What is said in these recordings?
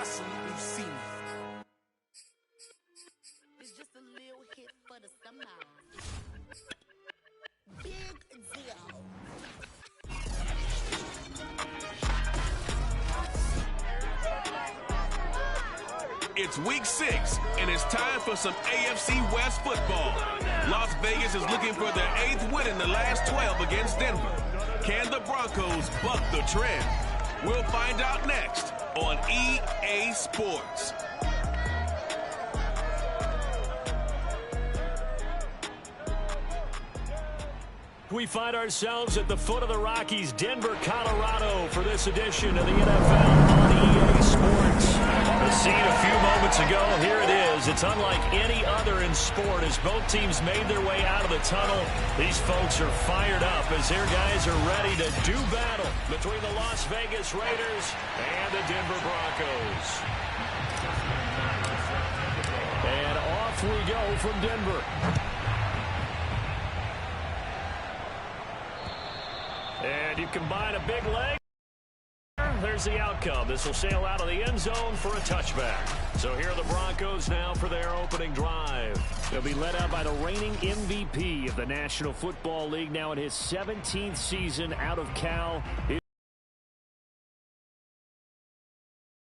I salute you, see me. It's just a little hit for the summer. Big deal. It's week 6, and it's time for some AFC West football. Las Vegas is looking for their 8th win in the last 12 against Denver. Can the Broncos buck the trend? We'll find out next on EA Sports. We find ourselves at the foot of the Rockies, Denver, Colorado, for this edition of the NFL on EA Sports. The scene a few moments ago, here it is. It's unlike any other in sport as both teams made their way out of the tunnel. These folks are fired up as their guys are ready to do battle between the Las Vegas Raiders and the Denver Broncos. And off we go from Denver. And you combine a big leg. There's the outcome. This will sail out of the end zone for a touchback. So here are the Broncos now for their opening drive. They'll be led out by the reigning MVP of the National Football League, now in his 17th season out of Cal.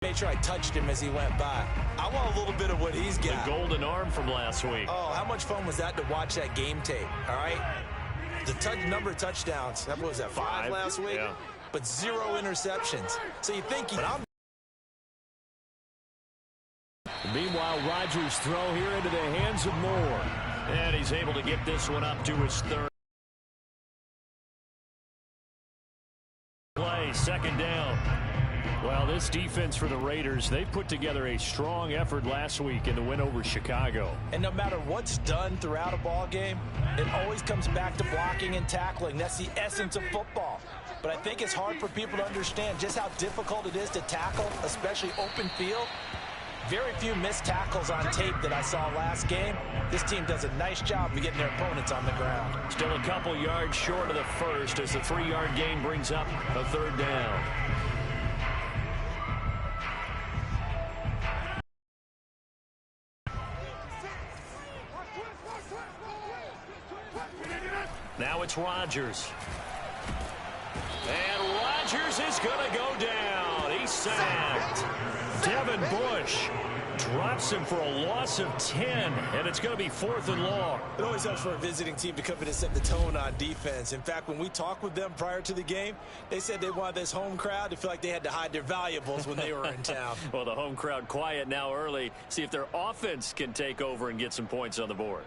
Made sure I touched him as he went by. I want a little bit of what he's got. The golden arm from last week. Oh, how much fun was that to watch that game tape, all right? The number of touchdowns, what was that, 5 last week? Yeah. But 0 interceptions. So you think Meanwhile, Rodgers' throw here into the hands of Moore. And he's able to get this one up to his 3rd play, 2nd down. Well, this defense for the Raiders, they put together a strong effort last week in the win over Chicago. And no matter what's done throughout a ball game, it always comes back to blocking and tackling. That's the essence of football. But I think it's hard for people to understand just how difficult it is to tackle, especially open field. Very few missed tackles on tape that I saw last game. This team does a nice job of getting their opponents on the ground. Still a couple yards short of the first as the 3-yard gain brings up a 3rd down. Now it's Rodgers. And Rodgers is going to go down. He's sacked. Devin Bush drops him for a loss of 10, and it's going to be 4th and long. It always helps for a visiting team to come in and set the tone on defense. In fact, when we talked with them prior to the game, they said they wanted this home crowd to feel like they had to hide their valuables when they were in town. Well, the home crowd quiet now early. See if their offense can take over and get some points on the board.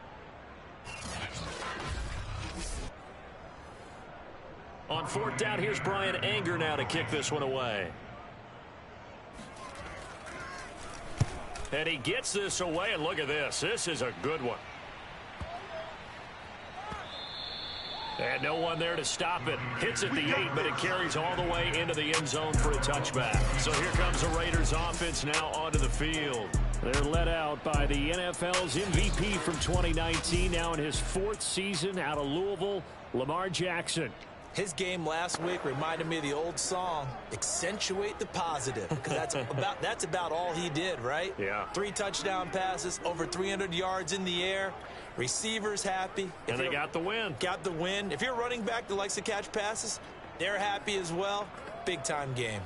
On 4th down, here's Brian Anger now to kick this one away. And he gets this away, and look at this. This is a good one. And no one there to stop it. Hits at the 8, but it carries all the way into the end zone for a touchback. So here comes the Raiders offense now onto the field. They're led out by the NFL's MVP from 2019, now in his 4th season out of Louisville, Lamar Jackson. His game last week reminded me of the old song, accentuate the positive, because that's about all he did, right? Yeah. 3 touchdown passes, over 300 yards in the air, receivers happy. And they got the win. Got the win. If you're a running back that likes to catch passes, they're happy as well. Big-time game.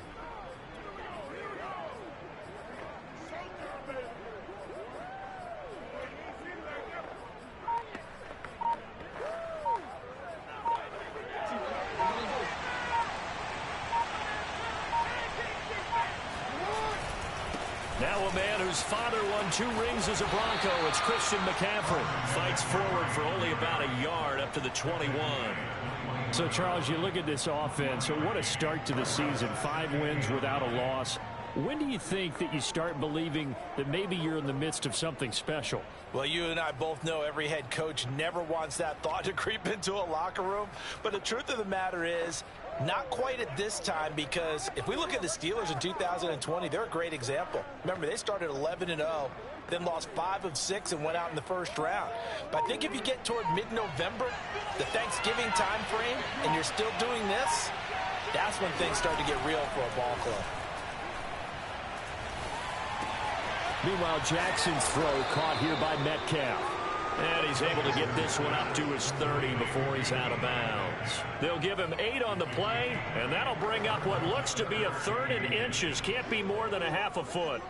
Now a man whose father won 2 rings as a Bronco. It's Christian McCaffrey. Fights forward for only about a yard up to the 21. So, Charles, you look at this offense. So what a start to the season. 5 wins without a loss. When do you think that you start believing that maybe you're in the midst of something special? Well, you and I both know every head coach never wants that thought to creep into a locker room. But the truth of the matter is, not quite at this time, because if we look at the Steelers in 2020, they're a great example. Remember, they started 11-0, then lost 5 of 6 and went out in the first round. But I think if you get toward mid-November, the Thanksgiving time frame, and you're still doing this, that's when things start to get real for a ball club. Meanwhile, Jackson's throw caught here by Metcalf. And he's able to get this one up to his 30 before he's out of bounds. They'll give him 8 on the play, and that'll bring up what looks to be a 3rd and inches. Can't be more than a half a foot.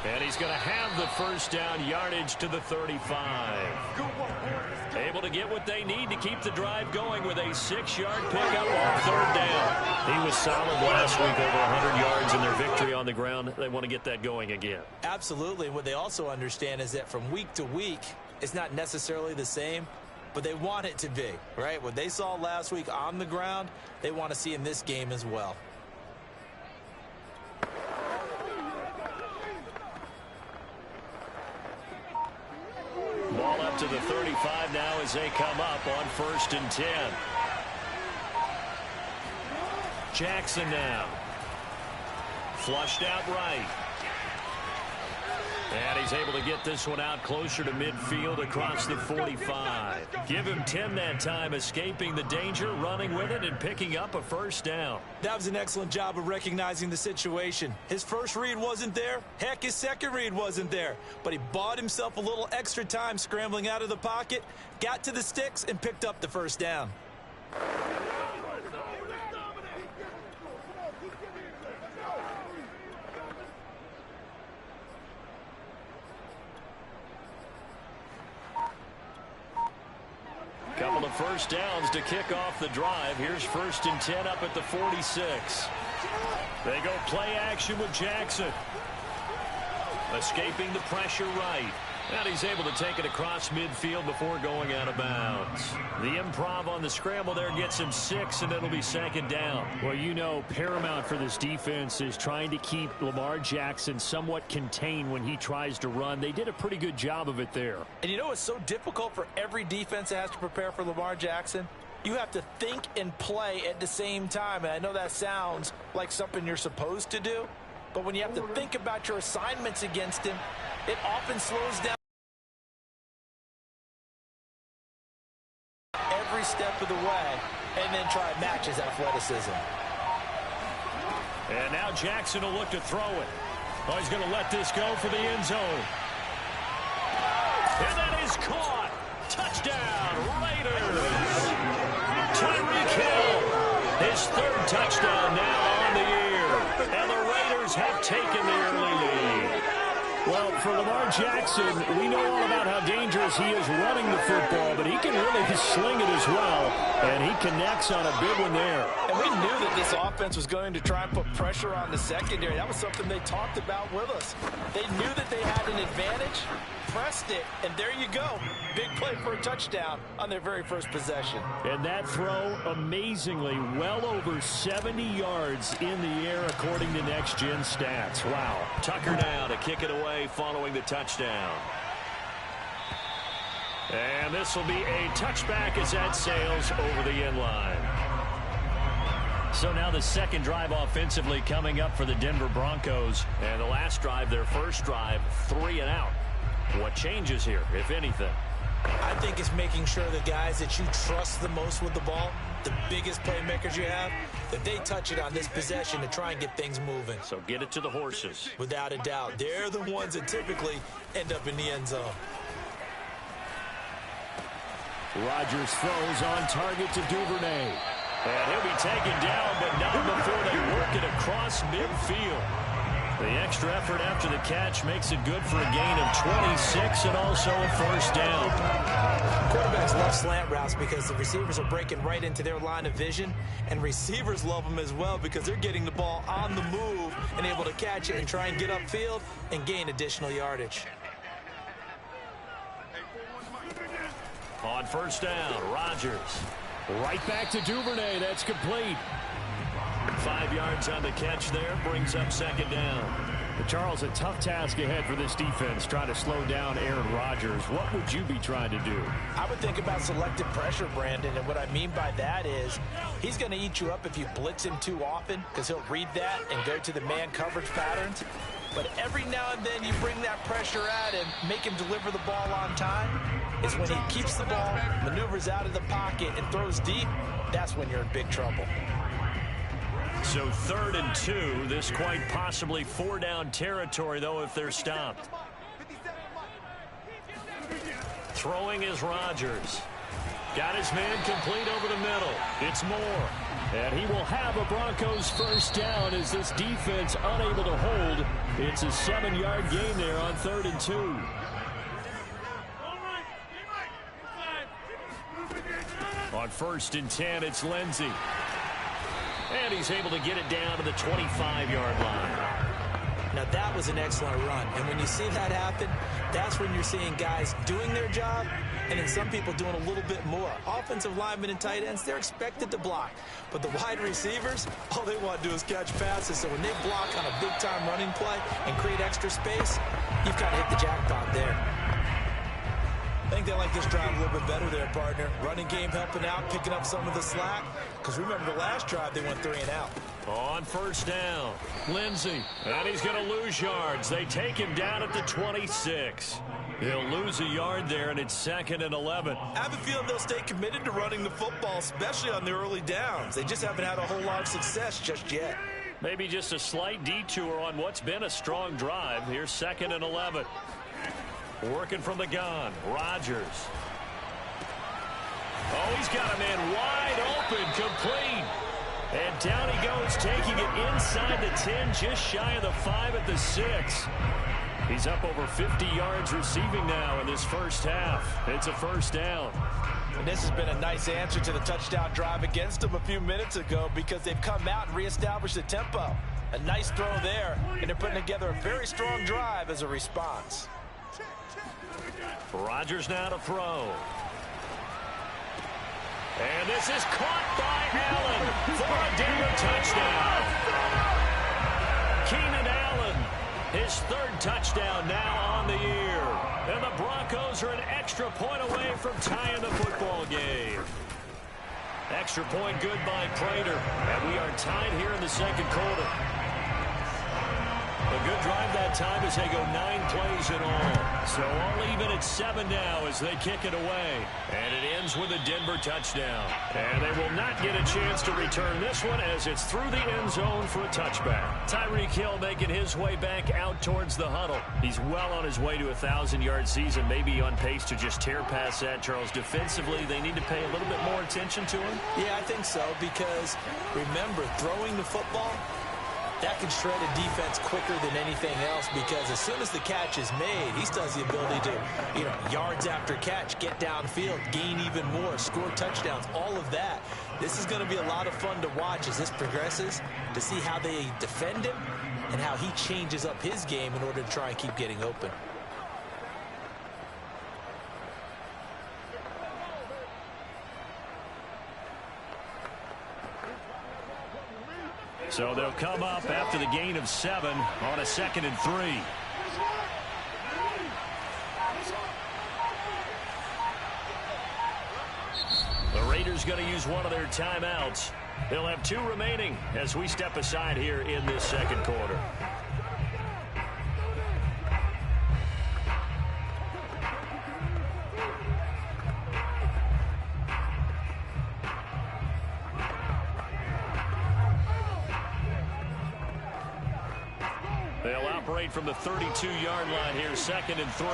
And he's going to have the first down, yardage to the 35. Able to get what they need to keep the drive going with a 6-yard pickup on 3rd down. He was solid last week, over 100 yards in their victory on the ground. They want to get that going again. Absolutely. What they also understand is that from week to week, it's not necessarily the same, but they want it to be, right? What they saw last week on the ground, they want to see in this game as well. Ball up to the 35 now as they come up on 1st and 10. Jackson now. Flushed out right. And he's able to get this one out closer to midfield across the 45. Give him 10 that time, escaping the danger, running with it, and picking up a first down. That was an excellent job of recognizing the situation. His first read wasn't there. Heck, his second read wasn't there. But he bought himself a little extra time scrambling out of the pocket, got to the sticks, and picked up the first down. Couple of first downs to kick off the drive. Here's 1st and 10 up at the 46. They go play action with Jackson. Escaping the pressure right. And he's able to take it across midfield before going out of bounds. The improv on the scramble there gets him 6, and it'll be 2nd down. Well, you know, paramount for this defense is trying to keep Lamar Jackson somewhat contained when he tries to run. They did a pretty good job of it there. And you know it's so difficult for every defense that has to prepare for Lamar Jackson? You have to think and play at the same time. And I know that sounds like something you're supposed to do. But when you have to think about your assignments against him, it often slows down every step of the way, and then try to match his athleticism. And now Jackson will look to throw it. Oh, he's going to let this go for the end zone. And that is caught. Touchdown, Raiders. Tyreek Hill, his 3rd touchdown now on the year. And the Raiders have taken the early lead. Well, for Lamar Jackson, we know all about how dangerous he is running the football, but he can really sling it as well, and he connects on a big one there. And we knew that this offense was going to try and put pressure on the secondary. That was something they talked about with us. They knew that they had an advantage, pressed it, and there you go. Big play for a touchdown on their very first possession. And that throw, amazingly, well over 70 yards in the air, according to Next Gen Stats. Wow. Tucker now to kick it away following the touchdown. And this will be a touchback as that sails over the end line. So now the second drive offensively coming up for the Denver Broncos. And the last drive, their first drive, 3 and out. What changes here, if anything? I think it's making sure the guys that you trust the most with the ball, the biggest playmakers you have, that they touch it on this possession to try and get things moving. So get it to the horses. Without a doubt. They're the ones that typically end up in the end zone. Rodgers throws on target to Duvernay. And he'll be taken down, but not before they work it across midfield. The extra effort after the catch makes it good for a gain of 26 and also a first down. Quarterbacks love slant routes because the receivers are breaking right into their line of vision, and receivers love them as well because they're getting the ball on the move and able to catch it and try and get upfield and gain additional yardage. On first down, Rodgers. Right back to Duvernay. That's complete. 5 yards on the catch there, brings up second down. But Charles, a tough task ahead for this defense, trying to slow down Aaron Rodgers. What would you be trying to do? I would think about selective pressure, Brandon, and what I mean by that is he's going to eat you up if you blitz him too often because he'll read that and go to the man coverage patterns. But every now and then you bring that pressure at him, make him deliver the ball on time. It's when he keeps the ball, maneuvers out of the pocket, and throws deep. That's when you're in big trouble. So 3rd and 2. This quite possibly 4-down territory, though, if they're stopped. Throwing is Rodgers. Got his man complete over the middle. It's Moore. And he will have a Broncos first down as this defense unable to hold. It's a 7-yard gain there on 3rd and 2. On 1st and 10, it's Lindsey. And he's able to get it down to the 25-yard line. Now, that was an excellent run. And when you see that happen, that's when you're seeing guys doing their job and then some people doing a little bit more. Offensive linemen and tight ends, they're expected to block. But the wide receivers, all they want to do is catch passes. So when they block on a big-time running play and create extra space, you've kind of hit the jackpot there. I think they like this drive a little bit better there, partner. Running game helping out, picking up some of the slack. Because remember the last drive, they went 3 and out. On 1st down, Lindsey. And he's going to lose yards. They take him down at the 26. He'll lose a yard there, and it's 2nd and 11. I have a feeling they'll stay committed to running the football, especially on the early downs. They just haven't had a whole lot of success just yet. Maybe just a slight detour on what's been a strong drive. Here's 2nd and 11. Working from the gun, Rodgers. Oh, he's got a man wide open, complete. And down he goes, taking it inside the 10, just shy of the 5 at the 6. He's up over 50 yards receiving now in this first half. It's a first down. And this has been a nice answer to the touchdown drive against them a few minutes ago because they've come out and reestablished the tempo. A nice throw there, and they're putting together a very strong drive as a response. Rodgers now to throw. And this is caught by Allen for a Denver touchdown. Keenan Allen, his 3rd touchdown now on the year. And the Broncos are an extra point away from tying the football game. Extra point good by Prater. And we are tied here in the 2nd quarter. A good drive that time as they go 9 plays in all. So all even at 7 now as they kick it away. And it ends with a Denver touchdown. And they will not get a chance to return this one as it's through the end zone for a touchback. Tyreek Hill making his way back out towards the huddle. He's well on his way to a 1,000-yard season, maybe on pace to just tear past that, Charles. Defensively, they need to pay a little bit more attention to him. Yeah, I think so because, remember, throwing the football, that can shred a defense quicker than anything else because as soon as the catch is made, he still has the ability to, yards after catch, get downfield, gain even more, score touchdowns, all of that. This is going to be a lot of fun to watch as this progresses to see how they defend him and how he changes up his game in order to try and keep getting open. So they'll come up after the gain of 7 on a 2nd and 3. The Raiders going to use one of their timeouts. They'll have 2 remaining as we step aside here in this 2nd quarter. They'll operate from the 32-yard line here, 2nd and 3.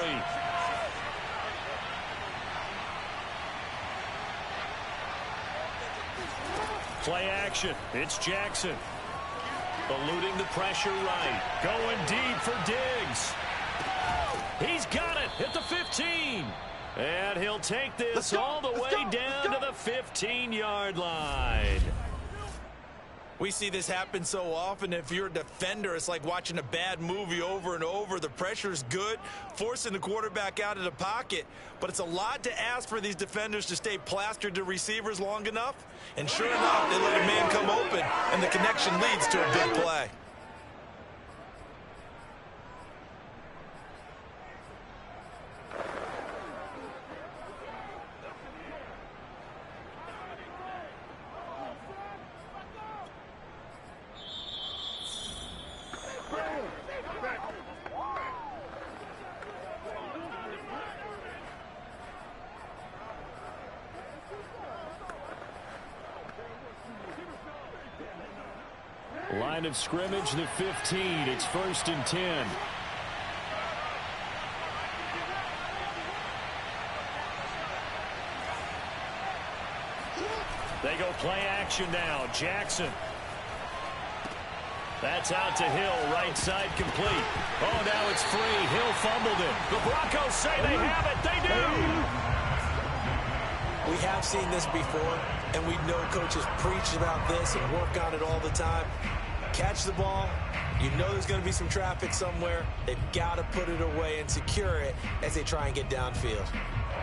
Play action. It's Jackson. Eluding the pressure right. Going deep for Diggs. He's got it at the 15. And he'll take this all the way down to the 15-yard line. We see this happen so often. If you're a defender, it's like watching a bad movie over and over. The pressure's good, forcing the quarterback out of the pocket. But it's a lot to ask for these defenders to stay plastered to receivers long enough. And sure enough, they let a man come open, and the connection leads to a big play. Line of scrimmage, the 15. It's 1st and 10. They go play action now. Jackson. That's out to Hill, right side complete. Oh, now it's free. Hill fumbled it. The Broncos say they have it. They do. We have seen this before, and we know coaches preach about this and work on it all the time. Catch the ball. You know there's going to be some traffic somewhere. They've got to put it away and secure it as they try and get downfield.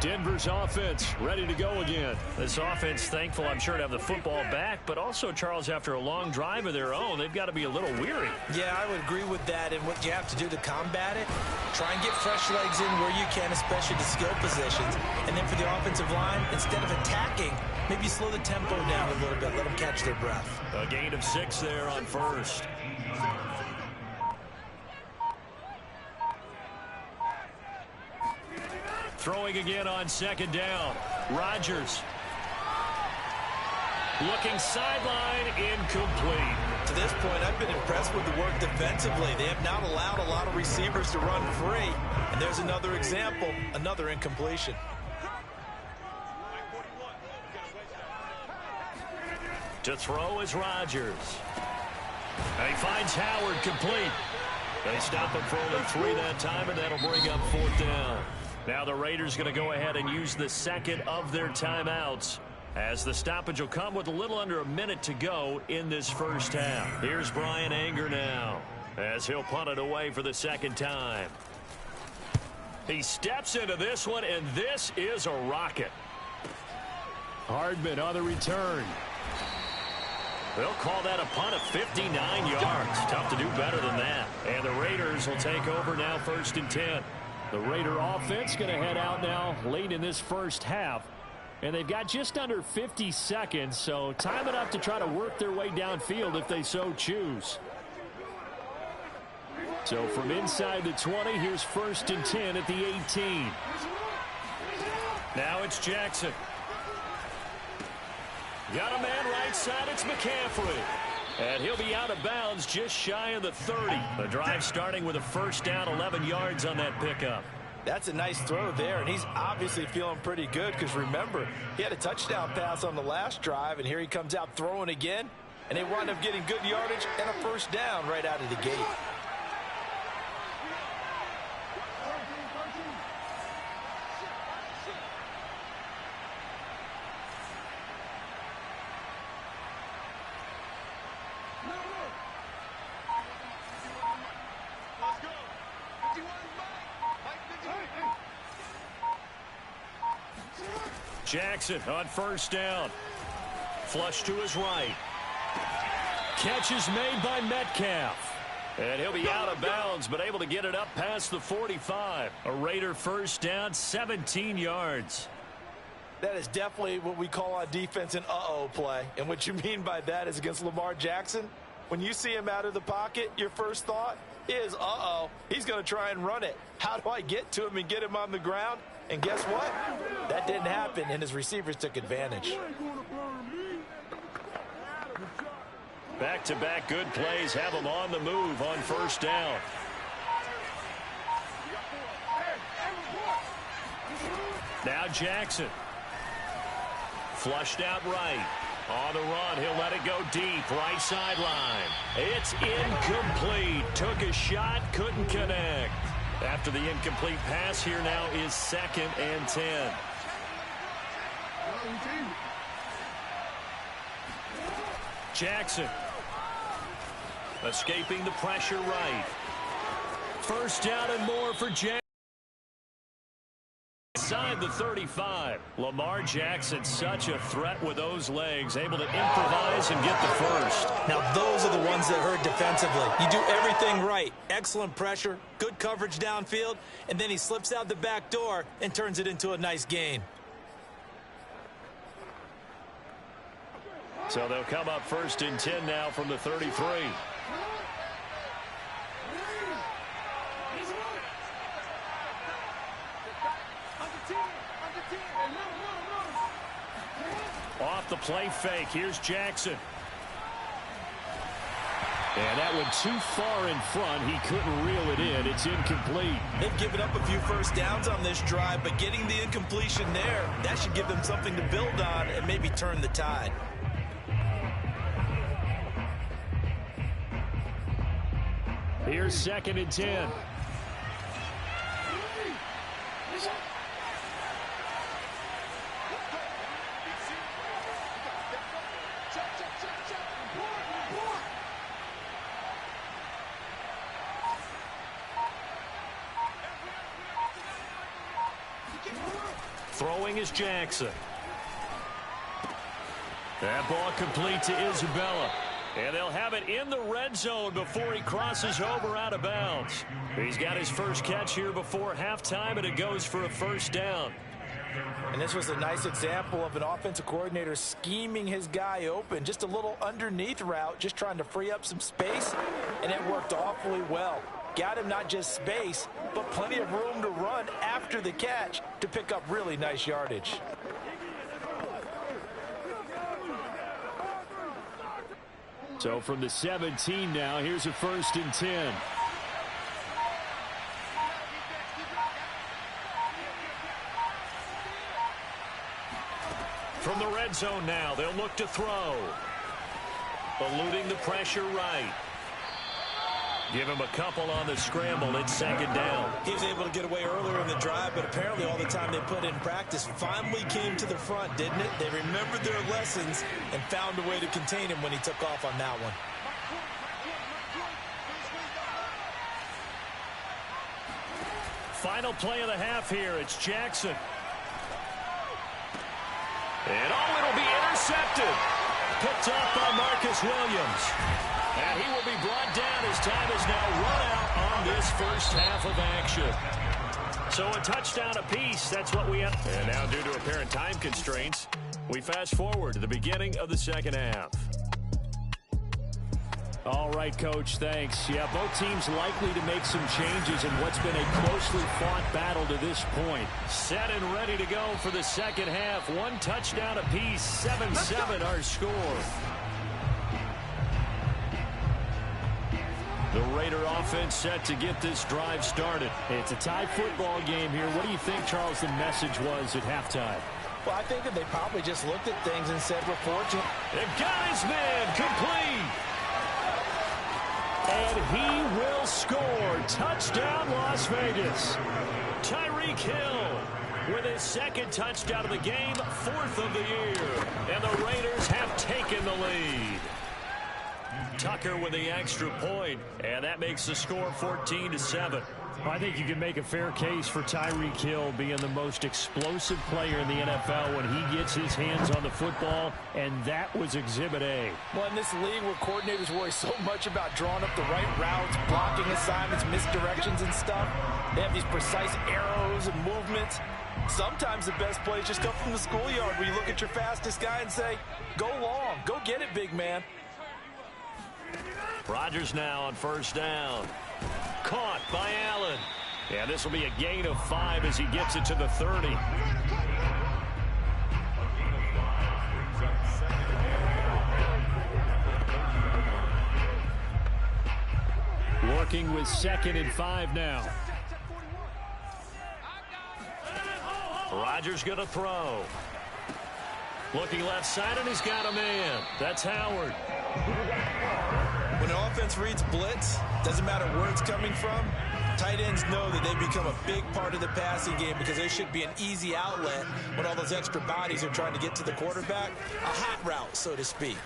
Denver's offense ready to go again. This offense thankful, I'm sure, to have the football back, but also, Charles, after a long drive of their own, they've got to be a little weary. Yeah, I would agree with that, and what you have to do to combat it, try and get fresh legs in where you can, especially the skill positions. And then for the offensive line, instead of attacking, maybe slow the tempo down a little bit, let them catch their breath. A gain of 6 there on first. Throwing again on 2nd down. Rodgers. Looking sideline, incomplete. To this point, I've been impressed with the work defensively. They have not allowed a lot of receivers to run free. And there's another example, another incompletion. To throw is Rodgers. And he finds Howard complete. They stop him for only 3 that time, and that'll bring up 4th down. Now the Raiders going to go ahead and use the second of their timeouts, as the stoppage will come with a little under a minute to go in this first half. Here's Brian Anger now, as he'll punt it away for the 2nd time. He steps into this one, and this is a rocket. Hardman on the return. They'll call that a punt of 59 yards. Tough to do better than that. And the Raiders will take over now, 1st and 10. The Raider offense going to head out now late in this first half. And they've got just under 50 seconds, so time enough to try to work their way downfield if they so choose. So from inside the 20, here's 1st and 10 at the 18. Now it's Jackson. Got a man right side, it's McCaffrey. And he'll be out of bounds just shy of the 30. The drive starting with a 1st down, 11 yards on that pickup. That's a nice throw there, and he's obviously feeling pretty good because, remember, he had a touchdown pass on the last drive, and here he comes out throwing again, and they wind up getting good yardage and a 1st down right out of the gate. Jackson on 1st down. Flush to his right. Catch is made by Metcalf. And he'll be out of bounds, but able to get it up past the 45. A Raider 1st down, 17 yards. That is definitely what we call on defense an uh-oh play. And what you mean by that is against Lamar Jackson, when you see him out of the pocket, your first thought is, uh-oh, he's going to try and run it. How do I get to him and get him on the ground? And guess what? That didn't happen, and his receivers took advantage. Back-to-back good plays have him on the move on 1st down. Now Jackson. Flushed out right. On the run, he'll let it go deep, right sideline. It's incomplete. Took a shot, couldn't connect. After the incomplete pass, here now is 2nd and 10. Jackson. Escaping the pressure right. 1st down and more for Jackson. Inside the 35. Lamar Jackson, such a threat with those legs, able to improvise and get the 1st. Now, those are the ones that hurt defensively. You do everything right. Excellent pressure, good coverage downfield, and then he slips out the back door and turns it into a nice gain. So they'll come up 1st and 10 now from the 33. Off the play fake, here's Jackson. And that went too far in front. He couldn't reel it in. It's incomplete. They've given up a few first downs on this drive, but getting the incompletion there, that should give them something to build on and maybe turn the tide. Here's 2nd and 10. Throwing is Jackson. That ball complete to Isabella. And they'll have it in the red zone before he crosses over out of bounds. He's got his first catch here before halftime, and it goes for a first down. And this was a nice example of an offensive coordinator scheming his guy open. Just a little underneath route, just trying to free up some space, and it worked awfully well. Got him not just space, but plenty of room to run after the catch to pick up really nice yardage. So from the 17 now, here's a 1st and 10. From the red zone now, they'll look to throw. Eluding the pressure right. Give him a couple on the scramble. It's 2nd down. He was able to get away earlier in the drive, but apparently all the time they put in practice finally came to the front, didn't it? They remembered their lessons and found a way to contain him when he took off on that one. Final play of the half here. It's Jackson. And it'll be intercepted. Picked up by Marcus Williams. And he will be brought down as time is now run out on this first half of action. So a touchdown apiece, that's what we have. And now due to apparent time constraints, we fast forward to the beginning of the second half. All right, Coach, thanks. Yeah, both teams likely to make some changes in what's been a closely fought battle to this point. Set and ready to go for the second half. One touchdown apiece, 7-7 our score. The Raider offense set to get this drive started. It's a tie football game here. What do you think, Charles, the message was at halftime? Well, I think that they probably just looked at things and said, we're fortunate. They've got his man complete. And he will score. Touchdown, Las Vegas. Tyreek Hill with his 2nd touchdown of the game, 4th of the year. And the Raiders have taken the lead. Tucker with the extra point, and that makes the score 14-7. I think you can make a fair case for Tyreek Hill being the most explosive player in the NFL when he gets his hands on the football, and that was Exhibit A. Well, in this league where coordinators worry so much about drawing up the right routes, blocking assignments, misdirections and stuff, they have these precise arrows and movements. Sometimes the best plays just come from the schoolyard where you look at your fastest guy and say, go long, go get it, big man. Rodgers now on first down. Caught by Allen. Yeah, this will be a gain of 5 as he gets it to the 30. Working with 2nd and 5 now. Rodgers going to throw. Looking left side, and he's got a man. That's Howard. When an offense reads blitz, doesn't matter where it's coming from, tight ends know that they become a big part of the passing game because they should be an easy outlet when all those extra bodies are trying to get to the quarterback. A hot route, so to speak.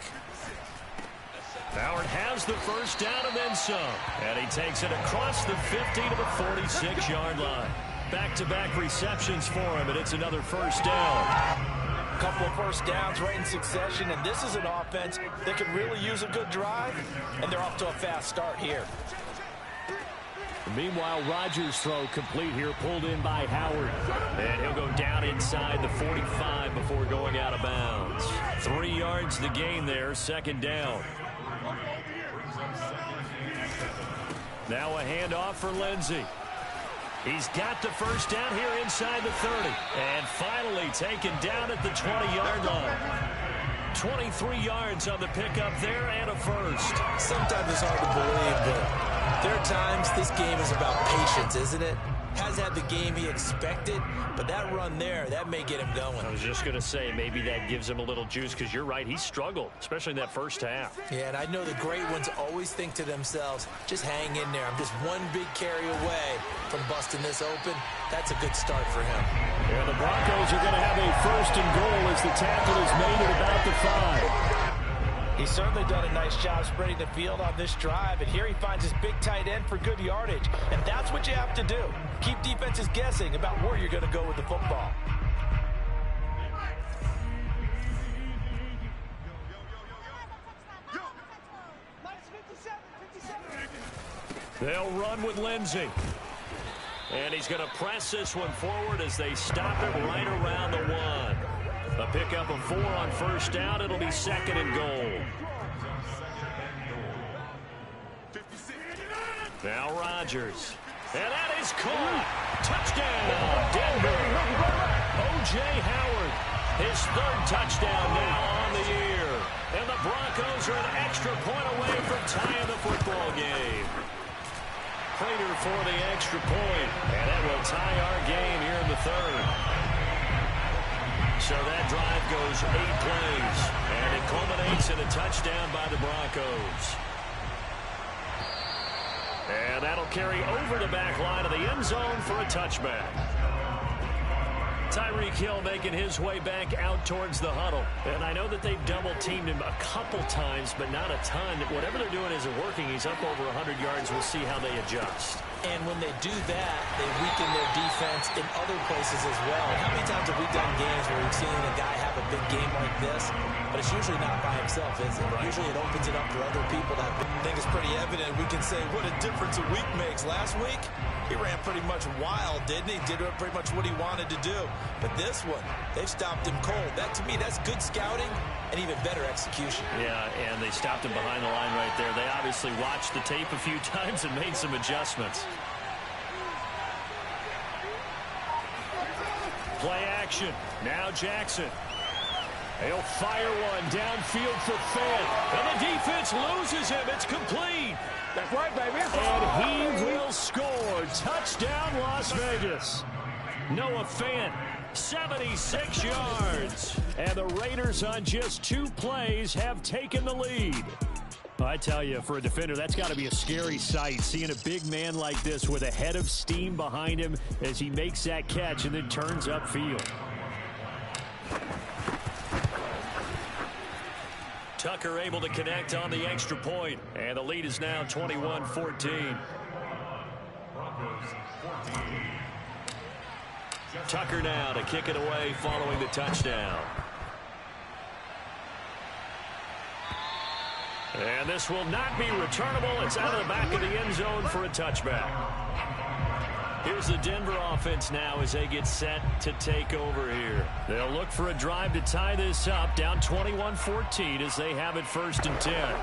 Howard has the first down and then some. And he takes it across the 50 to the 46-yard line. Back-to-back receptions for him, and it's another first down. Couple of first downs right in succession, and this is an offense that could really use a good drive, and they're off to a fast start here. Meanwhile, Rodgers' throw complete here, pulled in by Howard. And he'll go down inside the 45 before going out of bounds. 3 yards the gain there, 2nd down. Now a handoff for Lindsey. He's got the first down here inside the 30. And finally taken down at the 20-yard line. 23 yards on the pickup there and a first. Sometimes it's hard to believe, but there are times this game is about patience, isn't it? Hasn't had the game he expected, but that run there, that may get him going. I was just going to say, maybe that gives him a little juice, because you're right, he struggled, especially in that first half. Yeah, and I know the great ones always think to themselves, just hang in there. I'm just one big carry away from busting this open. That's a good start for him. And the Broncos are going to have a first and goal as the tackle is made at about the 5. He's certainly done a nice job spreading the field on this drive, and here he finds his big tight end for good yardage. And that's what you have to do. Keep defenses guessing about where you're going to go with the football. They'll run with Lindsey. And he's going to press this one forward as they stop it right around the 1. A pickup of 4 on first down. It'll be second and goal. Now Rodgers. And that is caught. Touchdown, Denver. O.J. Howard, his 3rd touchdown now on the year. And the Broncos are an extra point away from tying the football game. Prater for the extra point. And that will tie our game here in the 3rd. So that drive goes 8 plays, and it culminates in a touchdown by the Broncos. And that'll carry over the back line of the end zone for a touchback. Tyreek Hill making his way back out towards the huddle. And I know that they've double-teamed him a couple times, but not a ton. Whatever they're doing isn't working. He's up over 100 yards. We'll see how they adjust. And when they do that, they weaken their defense in other places as well. How many times have we done games where we've seen a guy have a big game like this, but it's usually not by himself, is it? Right. Usually it opens it up for other people. I think it's pretty evident. We can say what a difference a week makes. Last week, he ran pretty much wild, didn't he? Did pretty much what he wanted to do. But this one, they've stopped him cold. That, to me, that's good scouting and even better execution. Yeah, and they stopped him behind the line right there. They obviously watched the tape a few times and made some adjustments. Play action. Now Jackson. He'll fire one downfield for Fant. And the defense loses him. It's complete. That's right, baby. And he will score. Touchdown, Las Vegas. Noah Fant, 76 yards. And the Raiders on just 2 plays have taken the lead. I tell you, for a defender, that's got to be a scary sight, seeing a big man like this with a head of steam behind him as he makes that catch and then turns upfield. Tucker able to connect on the extra point, and the lead is now 21-14. Tucker now to kick it away following the touchdown. And this will not be returnable. It's out of the back of the end zone for a touchback. Here's the Denver offense now as they get set to take over here. They'll look for a drive to tie this up, down 21-14 as they have it 1st and 10.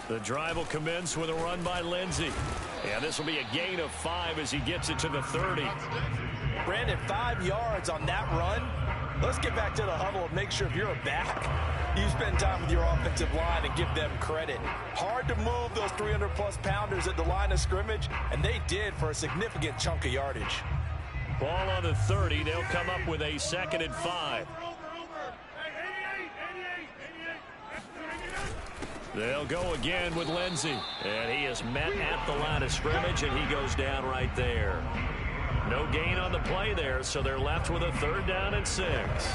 The drive will commence with a run by Lindsey. And this will be a gain of 5 as he gets it to the 30. Brandon, 5 yards on that run. Let's get back to the huddle and make sure if you're a back, you spend time with your offensive line and give them credit. Hard to move those 300-plus pounders at the line of scrimmage, and they did for a significant chunk of yardage. Ball on the 30. They'll come up with a 2nd and 5. They'll go again with Lindsey. And he is met at the line of scrimmage, and he goes down right there. No gain on the play there, so they're left with a 3rd down and 6.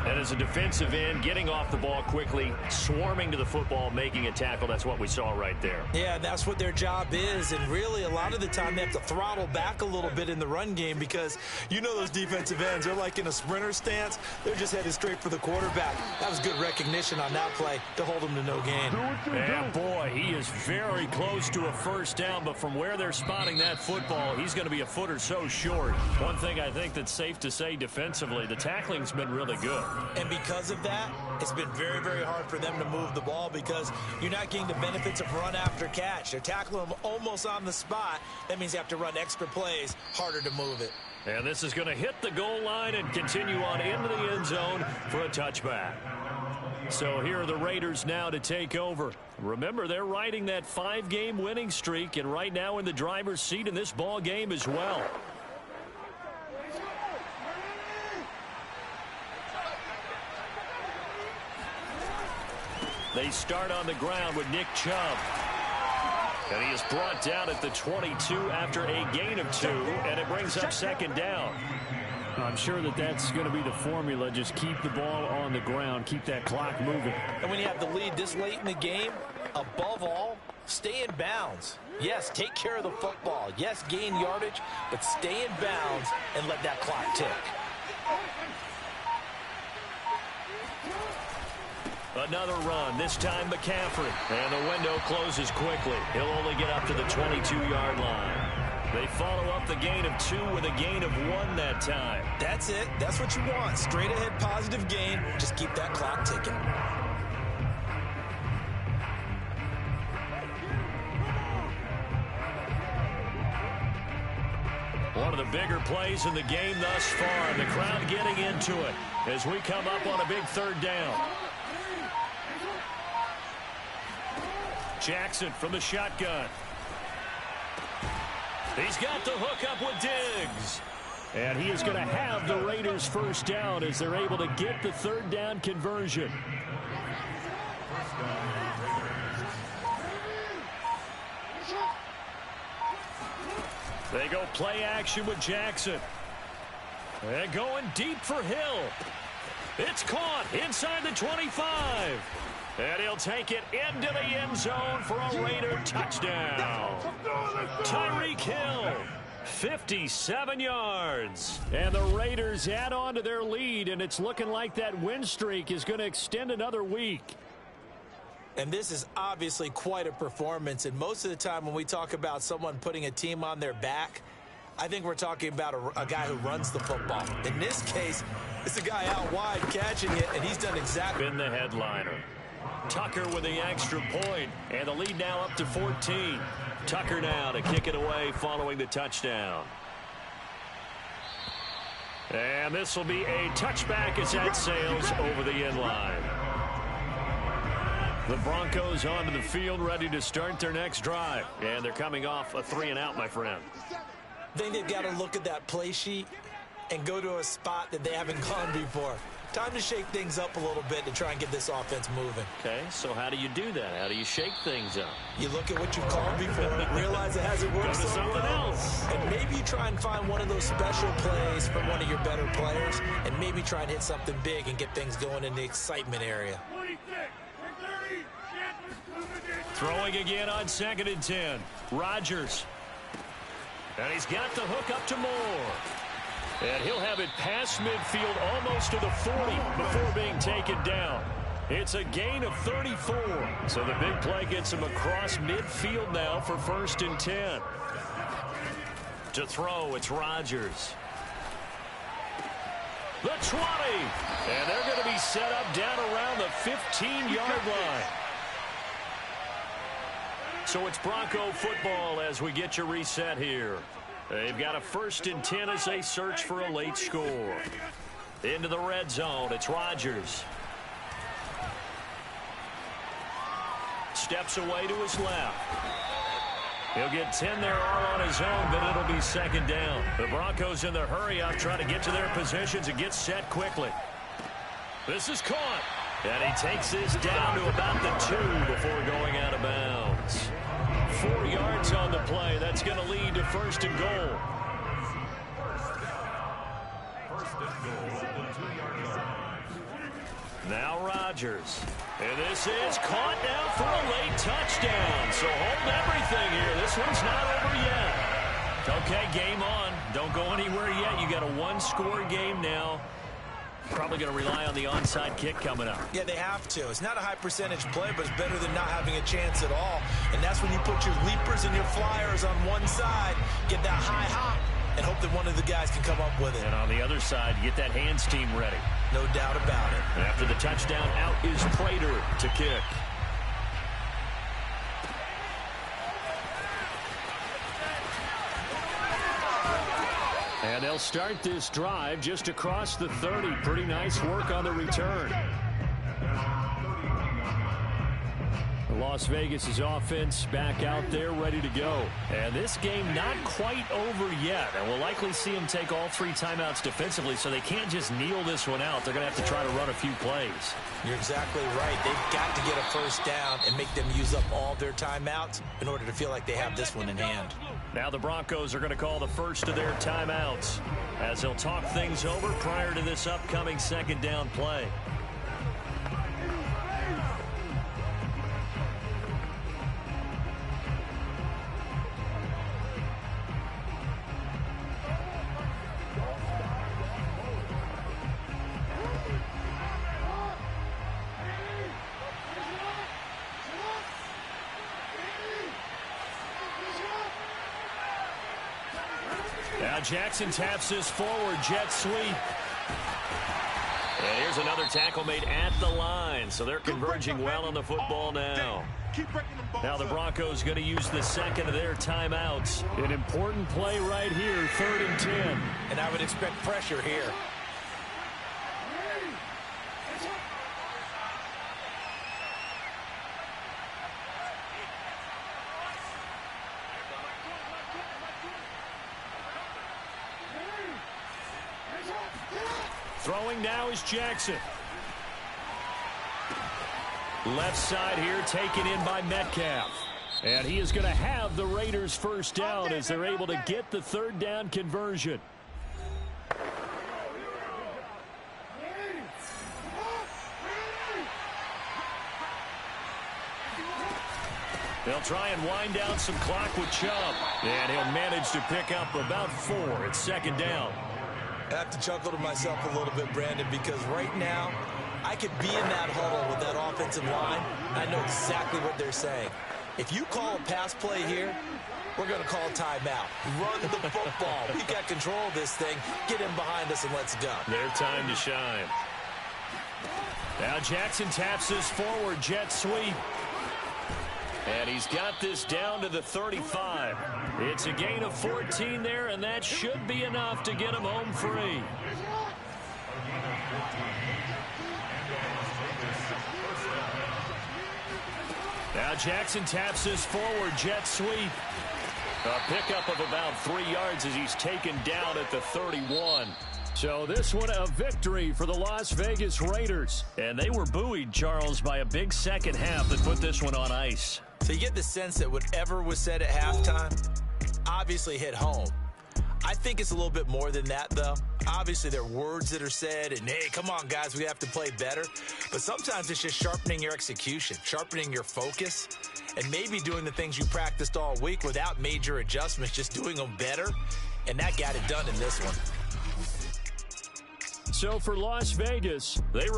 And as a defensive end, getting off the ball quickly, swarming to the football, making a tackle, that's what we saw right there. Yeah, that's what their job is, and really a lot of the time they have to throttle back a little bit in the run game because you know those defensive ends, they're like in a sprinter stance. They're just headed straight for the quarterback. That was good recognition on that play to hold them to no gain. And boy, he is very close to a 1st down, but from where they're spotting that football, he's going to be a foot or so short. One thing I think that's safe to say defensively, the tackling's been really good. And because of that, it's been very, very hard for them to move the ball because you're not getting the benefits of run after catch. They're tackling them almost on the spot. That means you have to run extra plays, harder to move it. And this is going to hit the goal line and continue on into the end zone for a touchback. So here are the Raiders now to take over. Remember, they're riding that 5-game winning streak, and right now in the driver's seat in this ball game as well. They start on the ground with Nick Chubb. And he is brought down at the 22 after a gain of 2, and it brings up second down. I'm sure that that's going to be the formula. Just keep the ball on the ground. Keep that clock moving. And when you have the lead this late in the game, above all, stay in bounds. Yes, take care of the football. Yes, gain yardage, but stay in bounds and let that clock tick. Another run, this time McCaffrey. And the window closes quickly. He'll only get up to the 22-yard line. They follow up the gain of 2 with a gain of 1 that time. That's it. That's what you want. Straight ahead positive gain. Just keep that clock ticking. One of the bigger plays in the game thus far. The crowd getting into it as we come up on a big third down. Jackson from the shotgun. He's got the hookup with Diggs. And he is going to have the Raiders first down as they're able to get the third down conversion. They go play action with Jackson. And going deep for Hill. It's caught inside the 25. And he'll take it into the end zone for a Raider touchdown. Tyreek Hill, 57 yards. And the Raiders add on to their lead, and it's looking like that win streak is going to extend another week. And this is obviously quite a performance. And most of the time when we talk about someone putting a team on their back, I think we're talking about a guy who runs the football. In this case, it's a guy out wide catching it, and he's done exactly. Been the headliner. Tucker with the extra point, and the lead now up to 14. Tucker now to kick it away following the touchdown. And this will be a touchback as that sails over the end line. The Broncos onto the field ready to start their next drive. And they're coming off a 3-and-out, my friend. I think they've got to look at that play sheet and go to a spot that they haven't gone before. Time to shake things up a little bit to try and get this offense moving. Okay, so how do you do that? How do you shake things up? You look at what you've called before, realize it hasn't worked so something well, else. and maybe you try and find one of those special plays from one of your better players, and maybe try and hit something big and get things going in the excitement area. Throwing again on 2nd and 10. Rodgers. And he's got the hook up to Moore. And he'll have it past midfield almost to the 40 before being taken down. It's a gain of 34. So the big play gets him across midfield now for 1st and 10. To throw, it's Rodgers. The 20. And they're going to be set up down around the 15-yard line. So it's Bronco football as we get you reset here. They've got a 1st and 10 as they search for a late score. Into the red zone, it's Rodgers. Steps away to his left. He'll get 10 there all on his own, but it'll be 2nd down. The Broncos in the hurry-up trying to get to their positions and get set quickly. This is caught. And he takes this down to about the 2 before going out of bounds. 4 yards on the play. That's going to lead to 1st and goal. Now Rodgers. And this is caught now for a late touchdown. So hold everything here. This one's not over yet. Okay, game on. Don't go anywhere yet. You got a 1-score game now. Probably going to rely on the onside kick coming up. Yeah, they have to. It's not a high percentage play, but it's better than not having a chance at all. And that's when you put your leapers and your flyers on one side, get that high hop, and hope that one of the guys can come up with it. And on the other side, get that hands team ready. No doubt about it. After the touchdown, out is Prater to kick. And they'll start this drive just across the 30. Pretty nice work on the return. Las Vegas' offense back out there ready to go. And this game not quite over yet. And we'll likely see them take all 3 timeouts defensively, so they can't just kneel this one out. They're going to have to try to run a few plays. You're exactly right. They've got to get a first down and make them use up all their timeouts in order to feel like they have this one in hand. Now the Broncos are going to call the first of their timeouts as they'll talk things over prior to this upcoming second down play. Now Jackson taps this forward jet sweep. And here's another tackle made at the line. So they're converging well on the football now. Now the Broncos going to use the second of their timeouts. An important play right here, 3rd and 10. And I would expect pressure here. Throwing now is Jackson. Left side here taken in by Metcalf. And he is going to have the Raiders first down as they're able to get the 3rd down conversion. They'll try and wind down some clock with Chubb. And he'll manage to pick up about 4. It's 2nd down. I have to chuckle to myself a little bit, Brandon, because right now I could be in that huddle with that offensive line. I know exactly what they're saying. If you call a pass play here, we're going to call a timeout. Run the football. We got control of this thing. Get in behind us and let's go. Their time to shine. Now Jackson taps this forward jet sweep. And he's got this down to the 35. It's a gain of 14 there, and that should be enough to get him home free. Now Jackson taps this forward jet sweep. A pickup of about 3 yards as he's taken down at the 31. So this one a victory for the Las Vegas Raiders. And they were buoyed, Charles, by a big second half that put this one on ice. So you get the sense that whatever was said at halftime obviously hit home. I think it's a little bit more than that, though. Obviously, there are words that are said, and, hey, come on, guys, we have to play better. But sometimes it's just sharpening your execution, sharpening your focus, and maybe doing the things you practiced all week without major adjustments, just doing them better. And that got it done in this one. So for Las Vegas, they